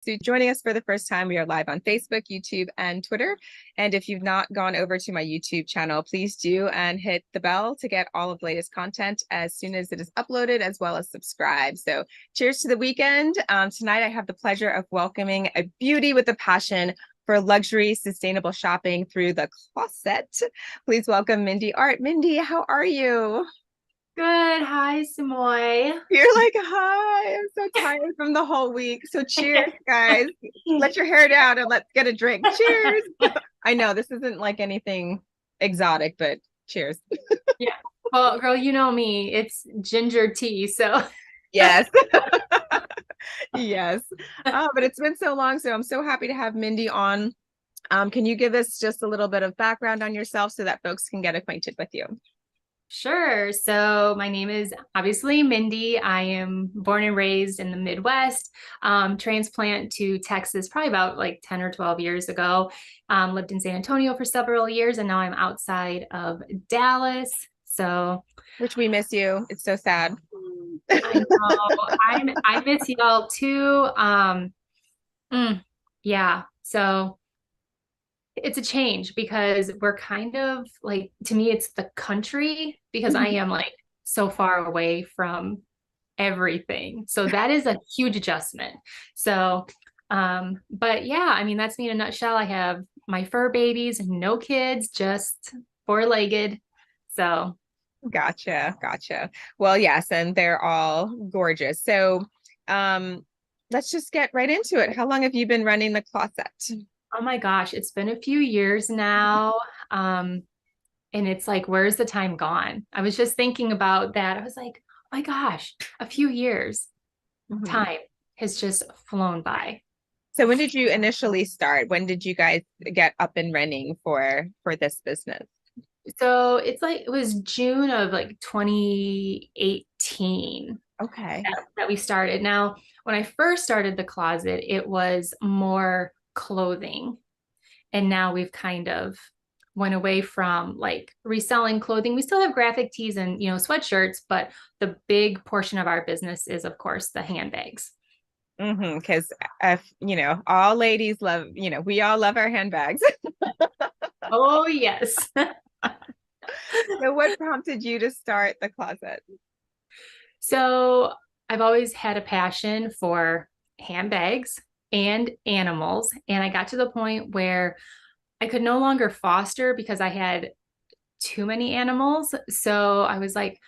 So joining us for the first time, we are live on Facebook, YouTube, and Twitter. And if you've not gone over to my YouTube channel, please do and hit the bell to get all of the latest content as soon as it is uploaded, as well as subscribe. So cheers to the weekend. Tonight, I have the pleasure of welcoming a beauty with a passion for luxury, sustainable shopping through the Clawset. Please welcome Mindy Arndt. Mindy, how are you? Good. Hi, Szu-Moy. You're like, hi, I'm so tired from the whole week. So cheers, guys. Let your hair down and let's get a drink. Cheers. I know this isn't like anything exotic, but cheers. Yeah. Well, girl, you know me. It's ginger tea. So, Yes. Yes. But it's been so long. So I'm so happy to have Mindy on. Can you give us just a little bit of background on yourself so that folks can get acquainted with you? sure. So, my name is obviously Mindy. I am born and raised in the Midwest, transplant to Texas probably about like 10 or 12 years ago. Lived in San Antonio for several years, and now I'm outside of Dallas. So, Which we miss you. It's so sad. I know I miss y'all too. Mm, yeah. So, it's a change because we're kind of like, to me it's the country because I am like so far away from everything, so that is a huge adjustment. So but yeah, I mean, that's me in a nutshell. I have my fur babies, no kids, just four-legged. So Gotcha, gotcha. Well, yes, and they're all gorgeous. So, um, let's just get right into it. How long have you been running the closet? oh my gosh, it's been a few years now. um and it's like, where's the time gone? I was just thinking about that. I was like, oh my gosh, a few years. Mhm. Time has just flown by. So when did you initially start? When did you guys get up and running for this business? So it's like, it was June of like 2018 Okay. that we started. Now, when I first started the closet, it was more clothing. And now we've kind of went away from like reselling clothing. We still have graphic tees and, sweatshirts, but the big portion of our business is, of course, the handbags. Because if all ladies love, we all love our handbags. Oh, yes. So what prompted you to start the closet? So I've always had a passion for handbags and animals. And I got to the point where I could no longer foster because I had too many animals. So I was like,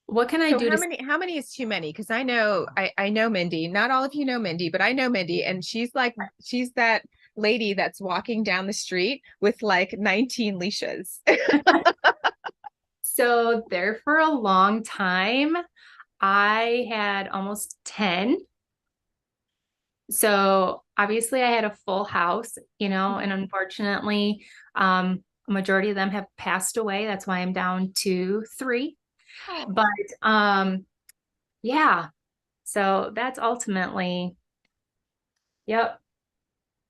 what can I So do to, how many is too many? Because I know Mindy. Not all of you know Mindy, but I know Mindy, and she's that lady that's walking down the street with like 19 leashes. so there for a long time, I had almost 10. So obviously I had a full house, and unfortunately, a majority of them have passed away. That's why I'm down to three. But yeah, so that's ultimately, yep,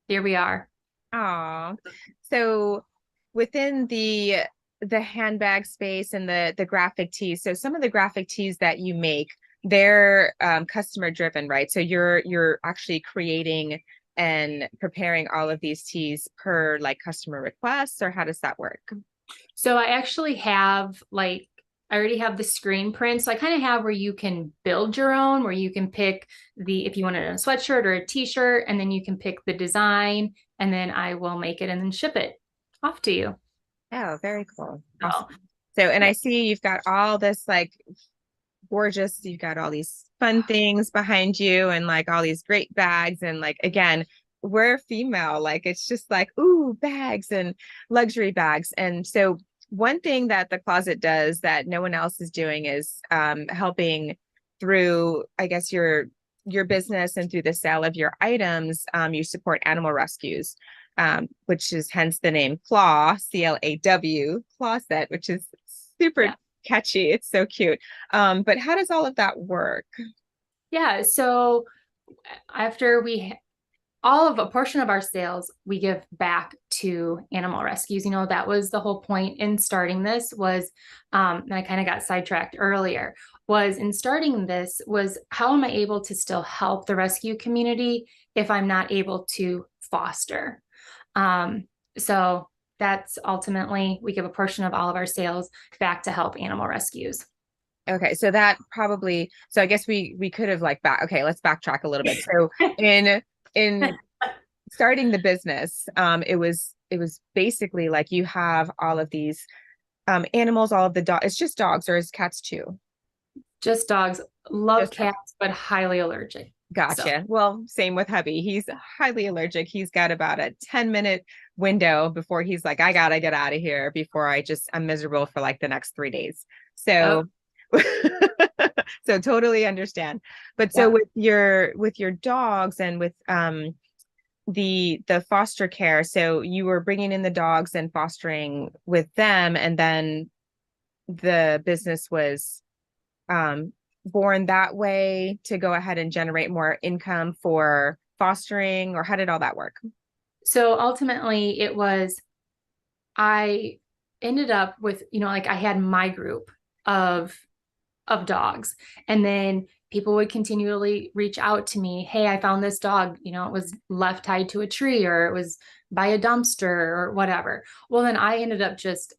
here we are. Oh, so within the handbag space and the graphic tees, so some of the graphic tees that you make, they're customer driven, right? So you're actually creating and preparing all of these tees per like customer requests, or how does that work? So I actually have like, I already have the screen print. So I kind of have where you can build your own, where you can pick if you want it in a sweatshirt or a t-shirt, and then you can pick the design, and then I will make it and then ship it off to you. Oh, very cool. So Awesome. So, and yeah. I see you've got all this like gorgeous, you've got all these fun things behind you and like all these great bags. And like, again, we're female, like it's just like, ooh, bags and luxury bags. And so, one thing that the closet does that no one else is doing is helping through, I guess, your business and through the sale of your items. You support animal rescues, which is hence the name Claw, CLAW, Clawset, which is super Yeah. catchy. It's so cute. But how does all of that work? Yeah. So after all of a portion of our sales, we give back to animal rescues. That was the whole point in starting this was, and I kind of got sidetracked earlier, was in starting this was how am I able to still help the rescue community if I'm not able to foster. Um, so that's ultimately, we give a portion of all of our sales back to help animal rescues. Okay, so that probably, so I guess we could have like okay, let's backtrack a little bit. So in starting the business, it was basically like you have all of these animals, all of the dogs. It's just dogs, or is cats too? Just dogs. Love Just cats, but highly allergic. So, gotcha. Well, same with hubby. He's highly allergic. He's got about a 10-minute window before he's like, I gotta get out of here before I'm miserable for like the next 3 days. oh, So so totally understand. But so yeah. with your dogs and with the foster care, so you were bringing in the dogs and fostering with them, and then the business was um, born that way to go ahead and generate more income for fostering, or how did all that work? So ultimately, it was, I ended up with, like I had my group of dogs, and then people would continually reach out to me. Hey, I found this dog, it was left tied to a tree, or it was by a dumpster, or whatever. Well, then I ended up just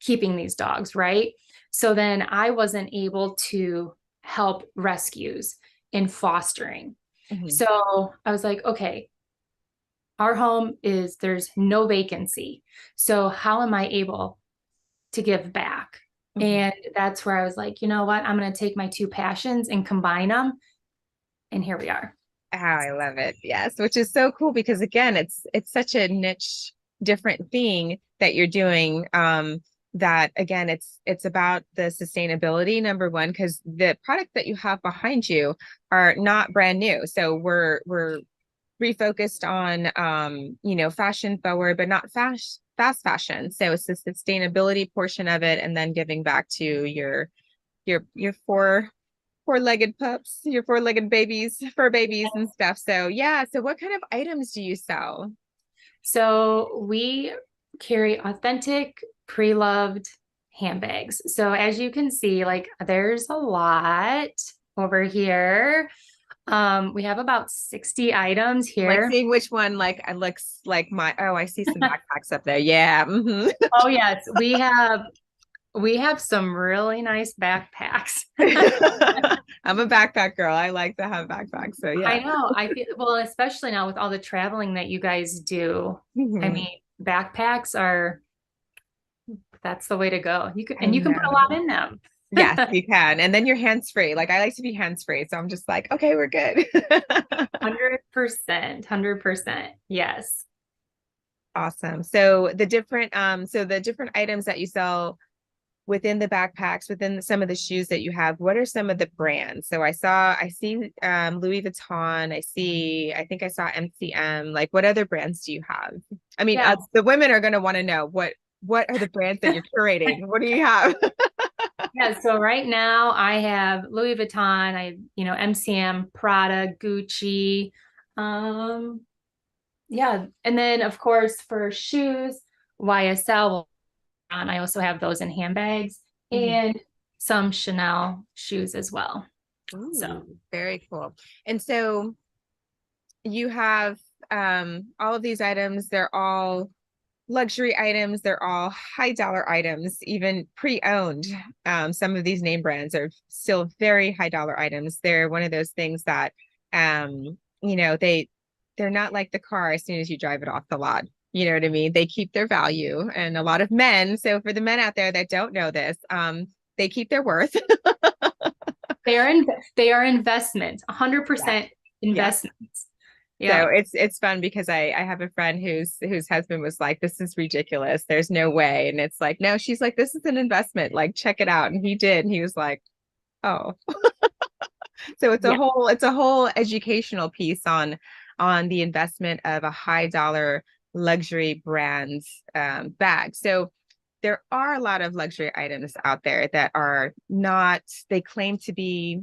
keeping these dogs, right? So then I wasn't able to help rescues in fostering. Mhm. So I was like, okay, our home there's no vacancy. So how am I able to give back? Mhm. And that's where I was like, you know what? I'm going to take my two passions and combine them. And here we are. Oh, I love it. Yes, which is so cool because again, it's such a niche, different thing that you're doing. That again, it's about the sustainability, number one, because the product that you have behind you are not brand new. So we're refocused on fashion forward, but not fast fashion. So it's the sustainability portion of it, and then giving back to your four-legged pups, your four-legged babies, fur babies and stuff. So yeah, so what kind of items do you sell? So we carry authentic, pre-loved handbags. So as you can see, like there's a lot over here. We have about 60 items I'm like here. seeing which one like I looks like I see some backpacks up there. Yeah. Oh yes, we have some really nice backpacks. I'm a backpack girl. I like to have backpacks. So I yeah. know. I feel well, especially now with all the traveling that you guys do. I Mhm. mean, backpacks are that's the way to go. I You can put a lot know. in them. Yes, you can. And then you're hands free. Like I like to be hands free. So I'm just like, okay, we're good. 100%, 100%. Yes. Awesome. So the different items that you sell within the backpacks, within some of the shoes that you have, what are some of the brands? So I see Louis Vuitton, I think I saw MCM. Like what other brands do you have? I mean, Yeah. the women are going to want to know what are the brands that you're curating? What do you have? Yeah, so right now I have Louis Vuitton, MCM, Prada, Gucci. Um, yeah, and then of course for shoes, YSL. I also have those in handbags Mhm. and some Chanel shoes as well. So Ooh, very cool. And so you have all of these items, they're all luxury items, they're all high dollar items, even pre-owned. Some of these name brands are still very high dollar items. They're one of those things that they're not like the car as soon as you drive it off the lot. You know what I mean? They keep their value. And a lot of men, so for the men out there that don't know this, they keep their worth. they are in they are investments, Yeah. 100% Yeah. investments. So Yeah. it's fun because I have a friend whose husband was like, this is ridiculous. There's no way. And it's like, no, she's like, this is an investment. Like, check it out. And he did. And he was like, oh. So it's a Yeah. whole educational piece on the investment of a high dollar luxury brand bag. So there are a lot of luxury items out there that are not, they claim to be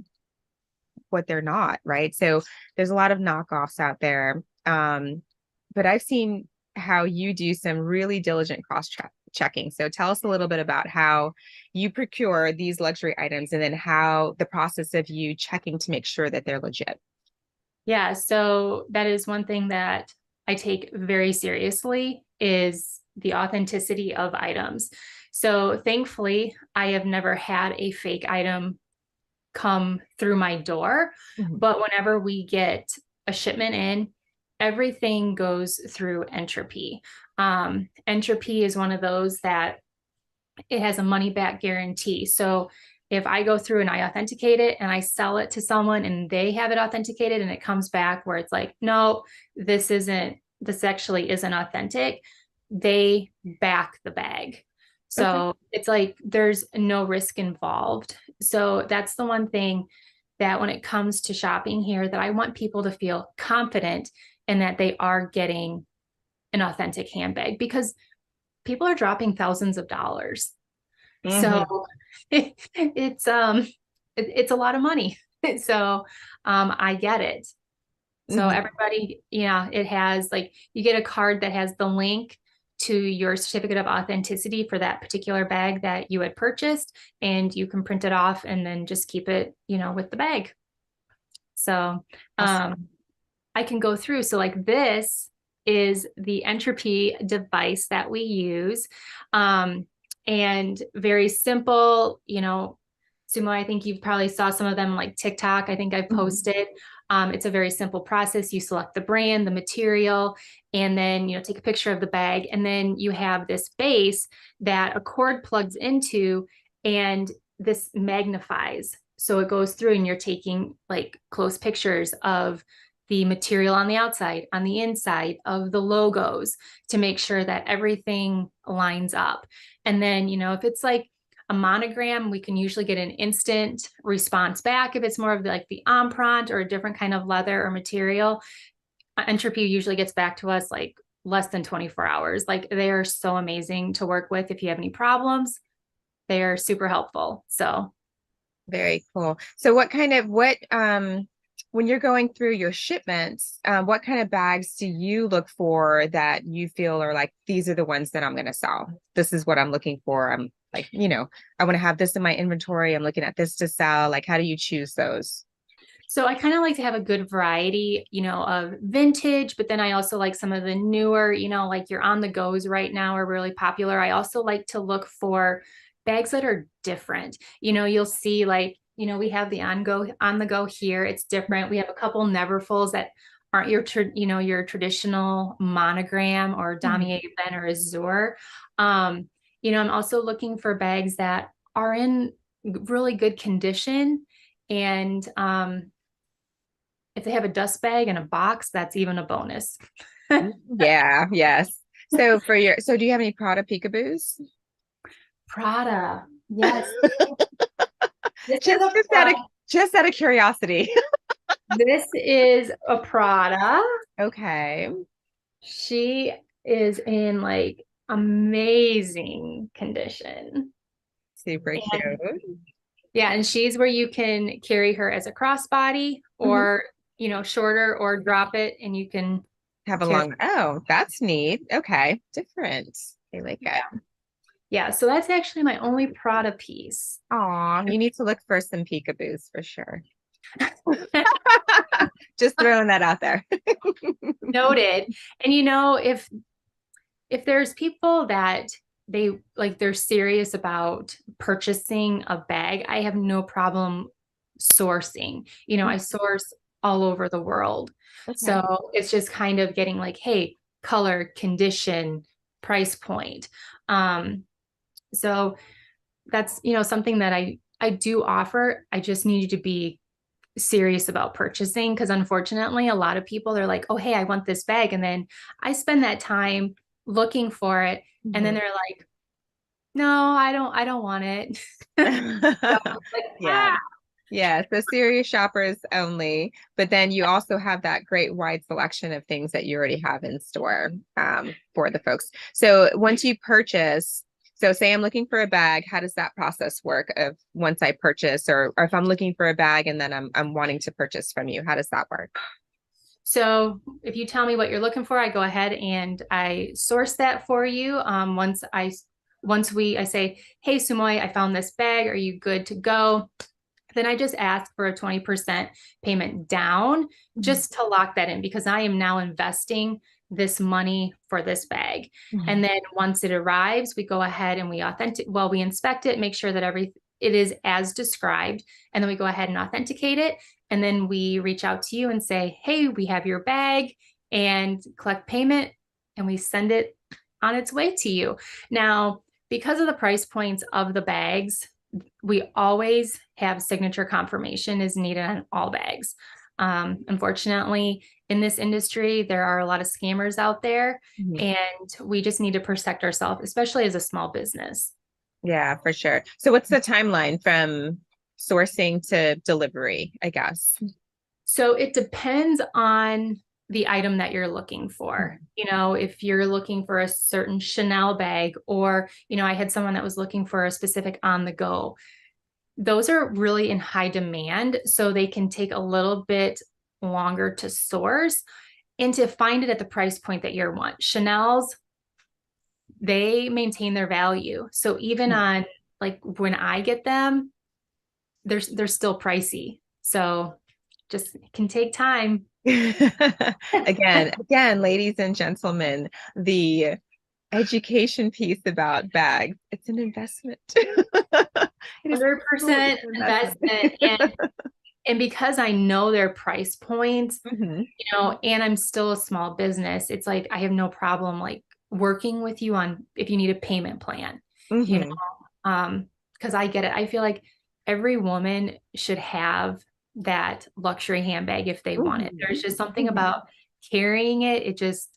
what they're not, right? So there's a lot of knockoffs out there. But I've seen how you do some really diligent checking. So tell us a little bit about how you procure these luxury items and then how the process of you checking to make sure that they're legit. Yeah, so that is one thing that I take very seriously is the authenticity of items. So thankfully, I have never had a fake item come through my door, Mhm. but whenever we get a shipment in, everything goes through entropy. Entropy is one of those that it has a money back guarantee. So if I go through and I authenticate it and I sell it to someone and they have it authenticated and it comes back where it's like, no, this actually isn't authentic, they back the bag. Okay. So it's like there's no risk involved. So that's the one thing that when it comes to shopping here, that I want people to feel confident in that they are getting an authentic handbag because people are dropping thousands of dollars. So Hmm. it's a lot of money. So I get it. So Hmm. everybody, yeah, it has like you get a card that has the link to your certificate of authenticity for that particular bag that you had purchased, and you can print it off and then just keep it, with the bag. So Awesome. um, I can go through. So, like, this is the entropy device that we use. Um, and very simple, Szu-Moy, I think you probably saw some of them like TikTok. I think I've Mhm. posted. It's a very simple process. You select the brand, the material, and then, take a picture of the bag. And then you have this base that a cord plugs into, and this magnifies. So it goes through, and you're taking like close pictures of the material on the outside, on the inside of the logos to make sure that everything lines up. And then, if it's like a monogram, we can usually get an instant response back. If it's more of like the empreinte or a different kind of leather or material, Entropy usually gets back to us like less than 24 hours. Like they are so amazing to work with. If you have any problems, they are super helpful. So Very cool. So when you're going through your shipments, what kind of bags do you look for that you feel are like, these are the ones that I'm going to sell? This is what I'm looking for. I'm like, I want to have this in my inventory. I'm looking at this to sell. Like, how do you choose those? So I kind of like to have a good variety, of vintage, but then I also like some of the newer, like your on the goes right now are really popular. I also like to look for bags that are different. You'll see like, we have the on the go here. It's different. We have a couple Neverfulls that aren't your traditional monogram or Mhm. Damier Ben or Azure. I'm also looking for bags that are in really good condition and if they have a dust bag and a box, that's even a bonus. Yeah, yes. So do you have any Prada peekaboos? Prada. Yes. This is Just a just out of Prada. just out of curiosity. This is a Prada. Okay. She is in like amazing condition. Super And cute. yeah, and she's where you can carry her as a crossbody Mhm. or, shorter or drop it and you can Have a carry. long, oh, that's neat. Okay. Different. I like Yeah. it. Yeah. So that's actually my only Prada piece. Aw, you need to look for some peekaboos for sure. Just throwing that out there. Noted. And if there's people that they're serious about purchasing a bag, I have no problem sourcing. I source all over the world. Okay. So it's just kind of getting like, hey, color, condition, price point. Um, so that's, something that I do offer. I just need you to be serious about purchasing because unfortunately a lot of people they're like, oh hey, I want this bag, and then I spend that time looking for it and then Mhm. they're like, no, I don't want it. So, like, Yeah. Yeah. So serious shoppers only, but then you also have that great wide selection of things that you already have in store for the folks. So once you purchase, so say I'm looking for a bag, how does that process work of once I purchase or if I'm looking for a bag and then I'm wanting to purchase from you, how does that work? so if you tell me what you're looking for, I go ahead and I source that for you. Once I say, hey Szu-Moy, I found this bag, are you good to go? then I just ask for a 20% payment down just to lock that in because I am now investing this money for this bag. Mhm. And then once it arrives, we go ahead and we inspect it, make sure that it is as described, and then we go ahead and authenticate it. And then we reach out to you and say, hey, we have your bag, and collect payment, and we send it on its way to you. Now, because of the price points of the bags, we always have signature confirmation is needed on all bags. Unfortunately, in this industry, there are a lot of scammers out there, Mhm. and we just need to protect ourselves, especially as a small business. Yeah, for sure. So what's the timeline from sourcing to delivery, I guess? So it depends on the item that you're looking for. You know, if you're looking for a certain Chanel bag, or, you know, I had someone that was looking for a specific on the go. Those are really in high demand, so they can take a little bit longer to source and to find it at the price point that you want. Chanel's, they maintain their value. So even on like when I get them, they're still pricey. So just can take time. Again, ladies and gentlemen, the education piece about bags, it's an investment. It is absolutely 100% an investment. investment. And because I know their price points, Mhm. you know, and I'm still a small business, it's like I have no problem like working with you on if you need a payment plan, you Mhm. know, because I get it. I feel like every woman should have that luxury handbag if they want it. Mhm. There's just something Mhm. about carrying it. It just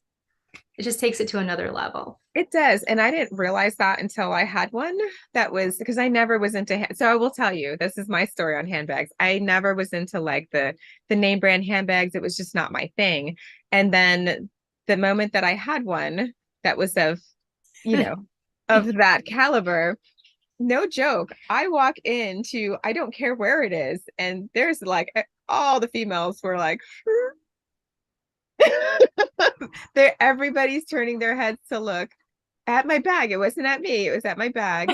takes it to another level. It does. And I didn't realize that until I had one that was because I never was into so I will tell you, this is my story on handbags. I never was into like the name brand handbags. It was just not my thing. And then the moment that I had one that was of, you know, of that caliber, no joke. I walk into, I don't care where it is, and there's like all the females were like, they're everybody's turning their heads to look at my bag. It wasn't at me, it was at my bag.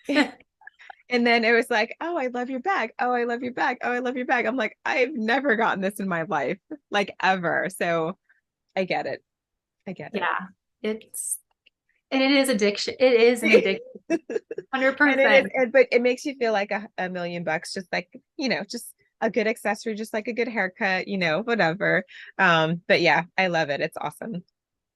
And then it was like, oh, I love your bag. Oh, I love your bag. Oh, I love your bag. I'm like, I've never gotten this in my life, like ever. So I get it. I get it. Yeah, it's and it is addiction. It is an addiction, And it is, 100%. but it makes you feel like a million bucks, just like, just a good accessory, just like a good haircut, whatever. But yeah, I love it. It's awesome.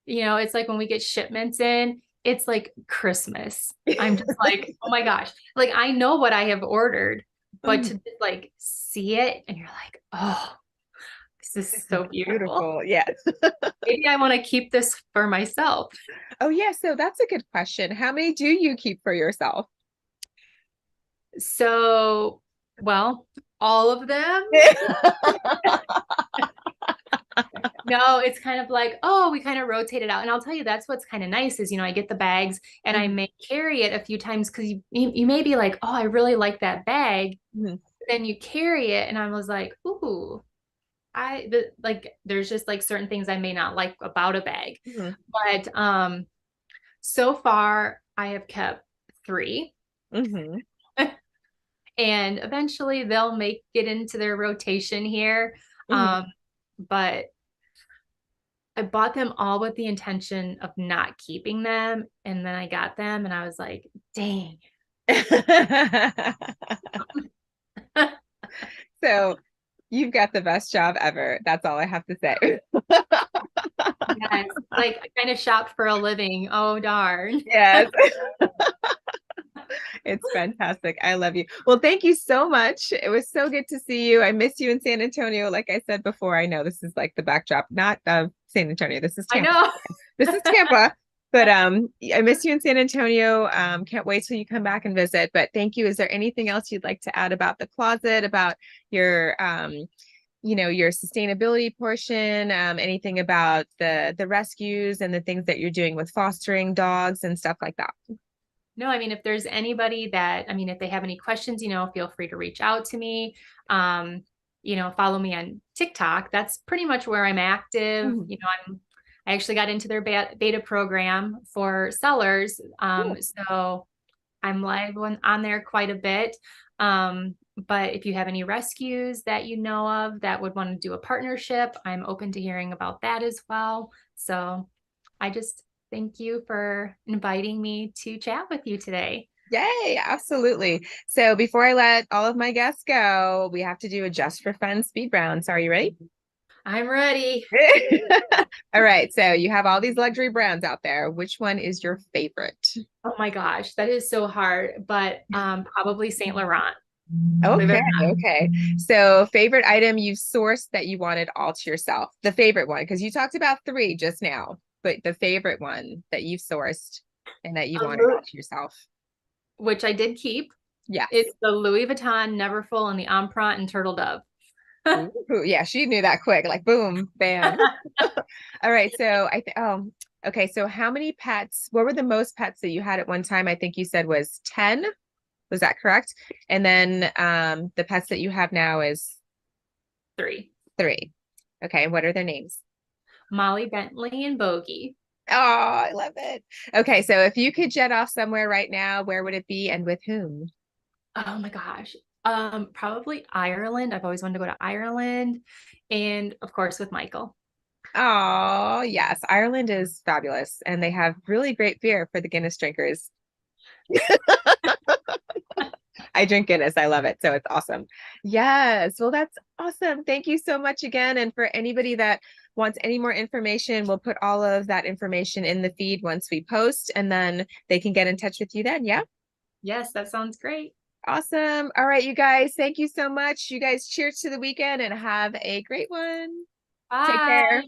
You know, it's like when we get shipments in, it's like Christmas. I'm just like, oh my gosh. Like I know what I have ordered, but to just like see it and you're like, oh, this is This is so beautiful. beautiful. Yes. Maybe I want to keep this for myself. Oh, yeah. So that's a good question. How many do you keep for yourself? So, well, all of them. No, it's kind of like, oh, we kind of rotate it out. And I'll tell you, that's what's kind of nice is, you know, I get the bags and I Mhm. may carry it a few times because you may be like, oh, I really like that bag. Mhm. Then you carry it. And I was like, ooh, like, there's just like certain things I may not like about a bag. Mhm. But so far, I have kept three. Mhm. And eventually they'll make it into their rotation here. Mhm. But I bought them all with the intention of not keeping them. And then I got them and I was like, dang. So you've got the best job ever. That's all I have to say. Yes. Like I kind of shop for a living. Oh, darn. Yes. It's fantastic. I love you. Well, thank you so much. It was so good to see you. I miss you in San Antonio. Like I said before, I know this is like the backdrop, not of San Antonio. This is I Tampa. know. This is Tampa. But I miss you in San Antonio. Can't wait till you come back and visit. But thank you. Is there anything else you'd like to add about the closet, about your your sustainability portion, anything about the rescues and the things that you're doing with fostering dogs and stuff like that? No, I mean, if there's anybody that, I mean, if they have any questions, you know, feel free to reach out to me. Um, you know, follow me on TikTok. That's pretty much where I'm active. Mhm. You know, I actually got into their beta program for sellers. Cool. So I'm live on there quite a bit. Um, But if you have any rescues that you know of that would want to do a partnership, I'm open to hearing about that as well. So I just thank you for inviting me to chat with you today. Yay, absolutely. So before I let all of my guests go, we have to do a just for fun speed round. So are you ready? I'm ready. All right. So you have all these luxury brands out there. Which one is your favorite? Oh my gosh, that is so hard, but probably Saint Laurent. Believe it Okay. or Okay. So favorite item you've sourced that you wanted all to yourself. The favorite one, because you talked about three just now, but the favorite one that you've sourced and that you not. wanted all to yourself. Which I did keep. Yes. It's the Louis Vuitton Neverfull and the Empreinte and Turtle Dove. Ooh, yeah, she knew that quick, like boom, bam. All right. So okay. So how many pets? What were the most pets that you had at one time? I think you said was 10. Was that correct? And then the pets that you have now is 3. three. Okay. What are their names? Molly Bentley and Bogey. Oh, I love it. Okay. So if you could jet off somewhere right now, where would it be and with whom? Oh my gosh. Probably Ireland. I've always wanted to go to Ireland. And of course with Michael. Oh, yes. Ireland is fabulous. And they have really great beer for the Guinness drinkers. I drink Guinness. I love it. So it's awesome. Yes. Well, that's awesome. Thank you so much again. And for anybody that wants any more information, we'll put all of that information in the feed once we post, and then they can get in touch with you then. Yeah. Yes, that sounds great. Awesome. All right, you guys. Thank you so much. You guys cheers to the weekend and have a great one. Take Bye. care.